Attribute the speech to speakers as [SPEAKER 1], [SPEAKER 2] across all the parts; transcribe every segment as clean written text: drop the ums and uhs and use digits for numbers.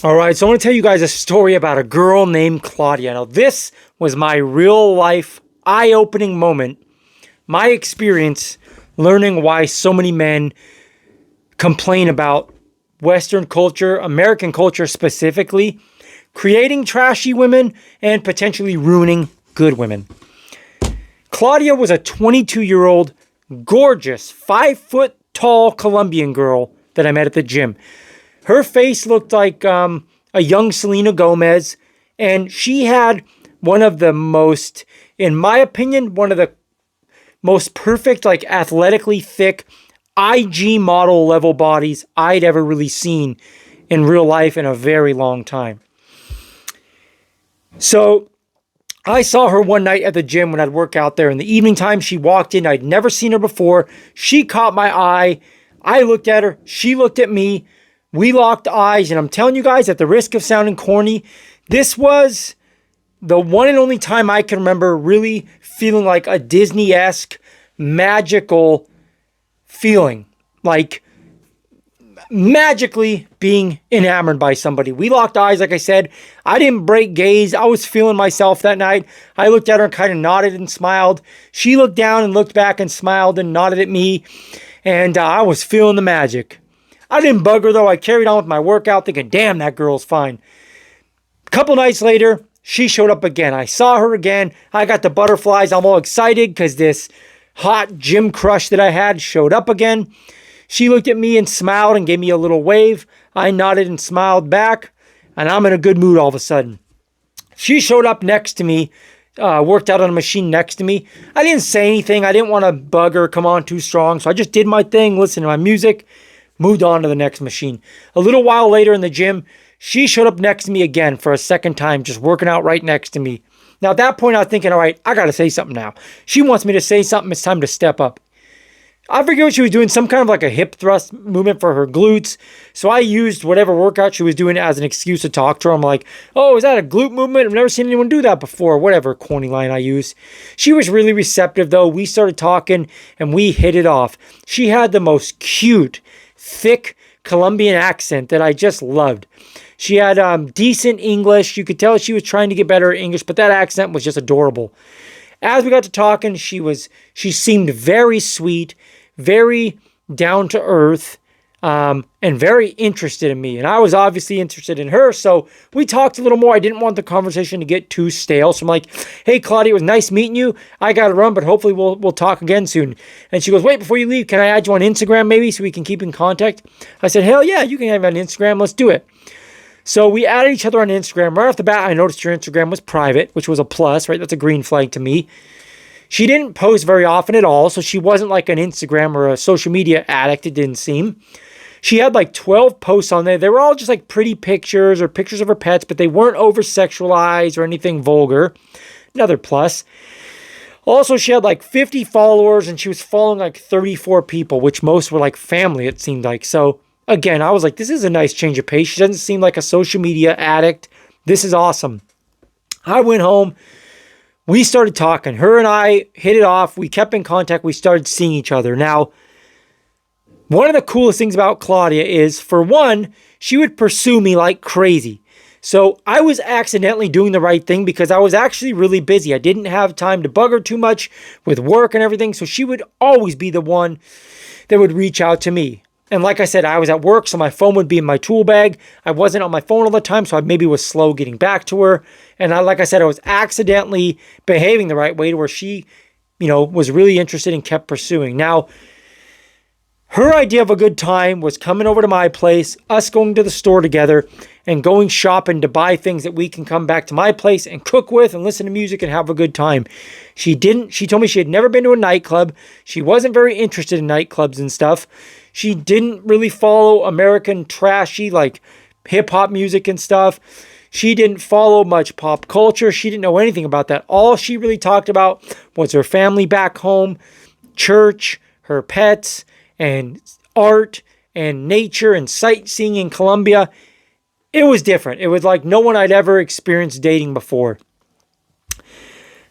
[SPEAKER 1] All right, so I want to tell you guys a story about a girl named Claudia. Now, this was my real life eye-opening moment, my experience learning why so many men complain about Western culture, American culture specifically, creating trashy women and potentially ruining good women. Claudia was a 22-year-old, gorgeous, 5-foot tall Colombian girl that I met at the gym. Her face looked like a young Selena Gomez, and she had one of the most, in my opinion, one of the most perfect, like athletically thick, IG model level bodies I'd ever really seen in real life in a very long time. So I saw her one night at the gym when I'd work out there. In the evening time, she walked in. I'd never seen her before. She caught my eye. I looked at her. She looked at me. We locked eyes. And I'm telling you guys, at the risk of sounding corny, this was the one and only time I can remember really feeling like a Disney-esque, magical feeling. Like magically being enamored by somebody. We locked eyes, like I said. I didn't break gaze. I was feeling myself that night. I looked at her and kind of nodded and smiled. She looked down and looked back and smiled and nodded at me. And I was feeling the magic. I didn't bug her though. I carried on with my workout thinking, damn, that girl's fine. A couple nights later, she showed up again. I saw her again. I got the butterflies. I'm all excited because this hot gym crush that I had showed up again. She looked at me and smiled and gave me a little wave. I nodded and smiled back, and I'm in a good mood all of a sudden. She showed up next to me, worked out on a machine next to me. I didn't say anything. I didn't want to bug her, come on too strong. So I just did my thing, listened to my music, moved on to the next machine. A little while later in the gym, she showed up next to me again for a second time, just working out right next to me. Now at that point, I was thinking, all right, I got to say something now. She wants me to say something. It's time to step up. I forget what she was doing, some kind of like a hip thrust movement for her glutes. So I used whatever workout she was doing as an excuse to talk to her. I'm like, oh, is that a glute movement? I've never seen anyone do that before. Whatever corny line I used. She was really receptive though. We started talking and we hit it off. She had the most cute, thick Colombian accent that I just loved. She had decent English. You could tell she was trying to get better at English, but that accent was just adorable. As we got to talking, she seemed very sweet, very down to earth, and very interested in me. And I was obviously interested in her, so we talked a little more. I didn't want the conversation to get too stale, so I'm like, hey, Claudia, it was nice meeting you. I got to run, but hopefully we'll talk again soon. And she goes, wait, before you leave, can I add you on Instagram maybe so we can keep in contact? I said, hell yeah, you can have me on Instagram. Let's do it. So we added each other on Instagram. Right off the bat, I noticed your Instagram was private, which was a plus, right? That's a green flag to me. She didn't post very often at all, so she wasn't like an Instagram or a social media addict, it didn't seem. She had like 12 posts on there. They were all just like pretty pictures or pictures of her pets, but they weren't over-sexualized or anything vulgar. Another plus. Also, she had like 50 followers, and she was following like 34 people, which most were like family, it seemed like. So again, I was like, this is a nice change of pace. She doesn't seem like a social media addict. This is awesome. I went home. We started talking. Her and I hit it off. We kept in contact. We started seeing each other. Now, one of the coolest things about Claudia is, for one, she would pursue me like crazy. So I was accidentally doing the right thing because I was actually really busy. I didn't have time to bug her too much with work and everything. So she would always be the one that would reach out to me. And like I said, I was at work, so my phone would be in my tool bag. I wasn't on my phone all the time, so I maybe was slow getting back to her. And like I said, I was accidentally behaving the right way to where she, was really interested and kept pursuing. Now, her idea of a good time was coming over to my place, us going to the store together, and going shopping to buy things that we can come back to my place and cook with and listen to music and have a good time. She told me she had never been to a nightclub. She wasn't very interested in nightclubs and stuff. She didn't really follow American trashy, like hip-hop music and stuff. She didn't follow much pop culture. She didn't know anything about that. All she really talked about was her family back home, church, her pets, and art, and nature, and sightseeing in Colombia. It was different. It was like no one I'd ever experienced dating before.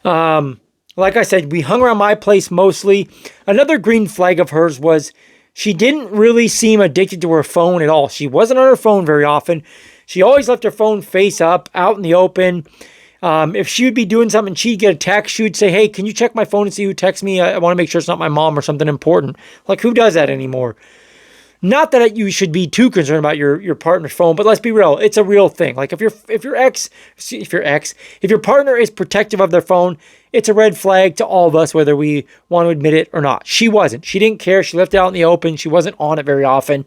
[SPEAKER 1] Like I said, we hung around my place mostly. Another green flag of hers was she didn't really seem addicted to her phone at all. She wasn't on her phone very often. She always left her phone face up, out in the open. If she would be doing something, she'd get a text. She would say, hey, can you check my phone and see who texts me? I want to make sure it's not my mom or something important. Like, who does that anymore? Not that you should be too concerned about your partner's phone, but let's be real. It's a real thing. Like if your partner is protective of their phone, it's a red flag to all of us, whether we want to admit it or not. She wasn't. She didn't care. She left it out in the open. She wasn't on it very often.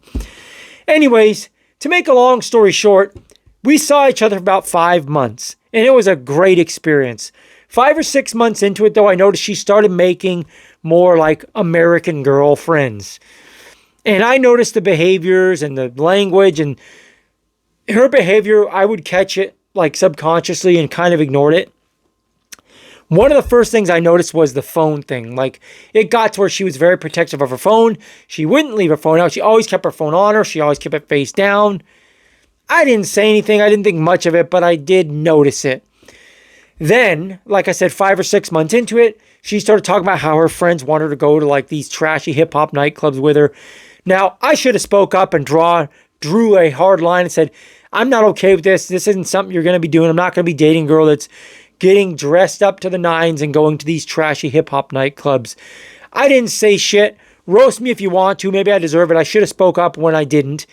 [SPEAKER 1] Anyways, to make a long story short, we saw each other for about 5 months, and it was a great experience. 5 or 6 months into it, though, I noticed she started making more like American girl friends. And I noticed the behaviors and the language and her behavior. I would catch it like subconsciously and kind of ignored it. One of the first things I noticed was the phone thing. Like, it got to where she was very protective of her phone. She wouldn't leave her phone out. She always kept her phone on her. She always kept it face down. I didn't say anything. I didn't think much of it, but I did notice it. Then, like I said, 5 or 6 months into it, she started talking about how her friends want her to go to like these trashy hip hop nightclubs with her. Now, I should have spoke up and drew a hard line and said, I'm not okay with this. This isn't something you're going to be doing. I'm not going to be dating a girl that's getting dressed up to the nines and going to these trashy hip hop nightclubs. I didn't say shit. Roast me if you want to. Maybe I deserve it. I should have spoke up when I didn't.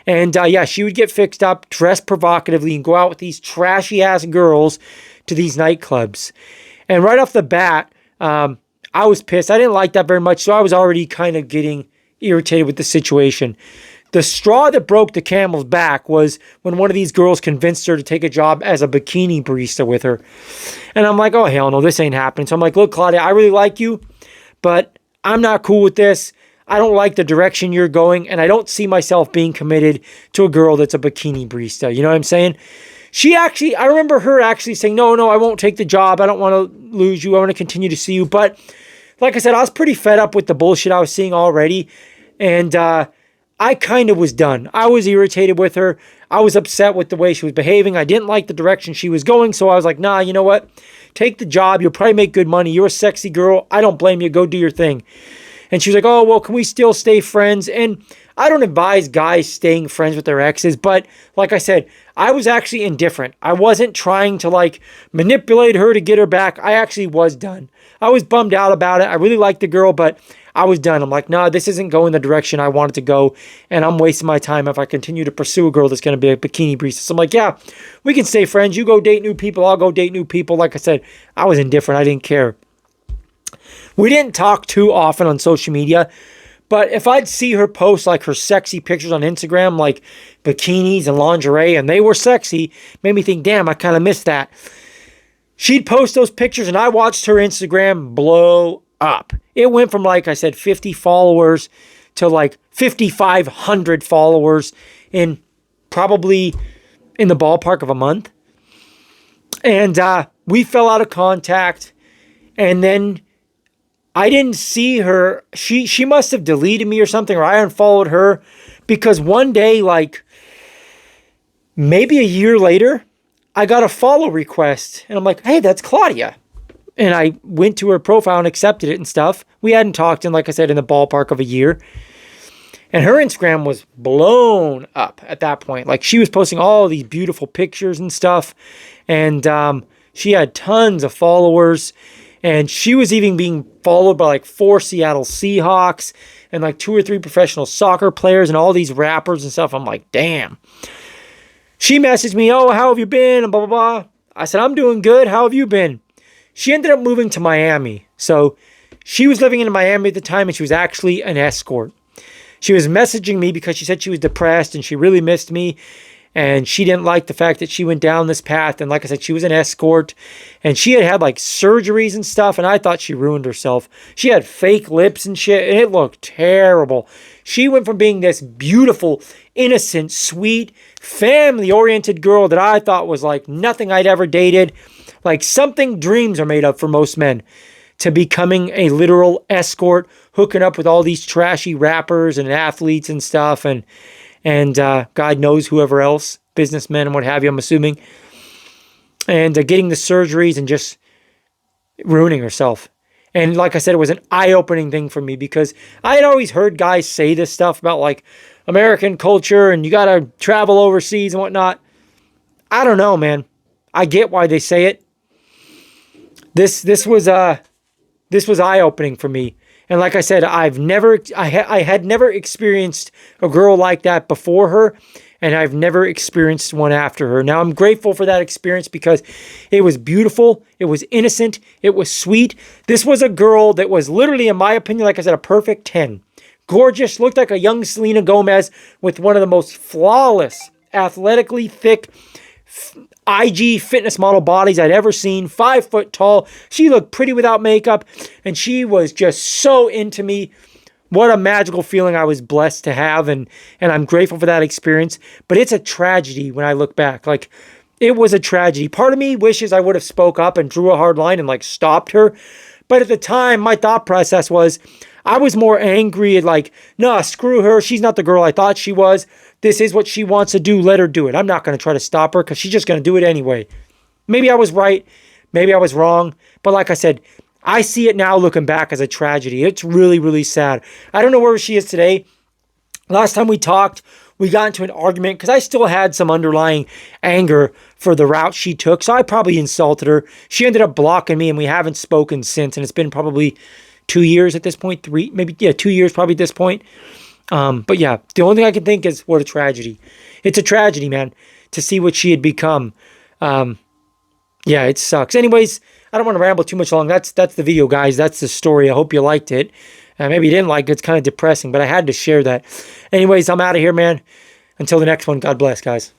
[SPEAKER 1] And yeah, she would get fixed up, dressed provocatively, and go out with these trashy ass girls to these nightclubs. And right off the bat, I was pissed. I didn't like that very much, so I was already kind of getting irritated with the situation. The straw that broke the camel's back was when one of these girls convinced her to take a job as a bikini barista with her. And I'm like, oh, hell no, this ain't happening. So I'm like, look, Claudia, I really like you, but I'm not cool with this. I don't like the direction you're going, and I don't see myself being committed to a girl that's a bikini barista. You know what I'm saying? I remember her actually saying, no, I won't take the job. I don't want to lose you. I want to continue to see you. But like I said, I was pretty fed up with the bullshit I was seeing already. And I kind of was done. I was irritated with her. I was upset with the way she was behaving. I didn't like the direction she was going. So I was like, nah, you know what? Take the job. You'll probably make good money. You're a sexy girl. I don't blame you. Go do your thing. And she was like, oh, well, can we still stay friends? And I don't advise guys staying friends with their exes. But like I said, I was actually indifferent. I wasn't trying to like manipulate her to get her back. I actually was done. I was bummed out about it. I really liked the girl, but I was done. I'm like, nah, this isn't going the direction I want it to go. And I'm wasting my time if I continue to pursue a girl that's going to be a bikini barista. So I'm like, yeah, we can stay friends. You go date new people. I'll go date new people. Like I said, I was indifferent. I didn't care. We didn't talk too often on social media, but if I'd see her post like her sexy pictures on Instagram, like bikinis and lingerie, and they were sexy, made me think, damn, I kind of missed that. She'd post those pictures and I watched her Instagram blow up. It went from, like I said, 50 followers to like 5,500 followers in probably in the ballpark of a month. And we fell out of contact. And then I didn't see her. She must have deleted me or something, or I unfollowed her, because one day, like maybe a year later, I got a follow request and I'm like, hey, that's Claudia. And I went to her profile and accepted it and stuff. We hadn't talked in, like I said, in the ballpark of a year. And her Instagram was blown up at that point. Like, she was posting all these beautiful pictures and stuff. And she had tons of followers. And she was even being followed by like 4 Seattle Seahawks and like 2 or 3 professional soccer players and all these rappers and stuff. I'm like, damn. She messaged me, oh, how have you been? And blah, blah, blah. I said, I'm doing good. How have you been? She ended up moving to Miami. So she was living in Miami at the time, and she was actually an escort. She was messaging me because she said she was depressed and she really missed me. And she didn't like the fact that she went down this path. And like I said, she was an escort. And she had like surgeries and stuff. And I thought she ruined herself. She had fake lips and shit. And it looked terrible. She went from being this beautiful, innocent, sweet, family-oriented girl that I thought was like nothing I'd ever dated. Like something dreams are made of for most men, to becoming a literal escort, hooking up with all these trashy rappers and athletes and stuff. And God knows whoever else, businessmen and what have you, I'm assuming. And getting the surgeries and just ruining herself. And like I said, it was an eye-opening thing for me, because I had always heard guys say this stuff about like American culture and you got to travel overseas and whatnot. I don't know, man. I get why they say it. This was eye-opening for me. And like I said, I had never experienced a girl like that before her, and I've never experienced one after her. Now I'm grateful for that experience because it was beautiful, it was innocent, it was sweet. This was a girl that was literally, in my opinion, like I said, a perfect 10. Gorgeous, looked like a young Selena Gomez with one of the most flawless, athletically thick IG fitness model bodies I'd ever seen. 5 foot tall. She looked pretty without makeup, and she was just so into me. What a magical feeling I was blessed to have, and I'm grateful for that experience. But it's a tragedy when I look back. Like, it was a tragedy. Part of me wishes I would have spoke up and drew a hard line and like stopped her. But at the time, my thought process was, I was more angry at like, nah, screw her. She's not the girl I thought she was. This is what she wants to do. Let her do it. I'm not going to try to stop her because she's just going to do it anyway. Maybe I was right. Maybe I was wrong. But like I said, I see it now looking back as a tragedy. It's really, really sad. I don't know where she is today. Last time we talked, we got into an argument because I still had some underlying anger for the route she took. So I probably insulted her. She ended up blocking me, and we haven't spoken since. And it's been probably 2 years at this point, 3, maybe, yeah, 2 years probably at this point. But yeah, the only thing I can think is what a tragedy. It's a tragedy, man, to see what she had become. Yeah, it sucks. Anyways, I don't want to ramble too much long. That's the video, guys. That's the story. I hope you liked it. Maybe you didn't like it. It's kind of depressing, but I had to share that. Anyways, I'm out of here, man. Until the next one, God bless, guys.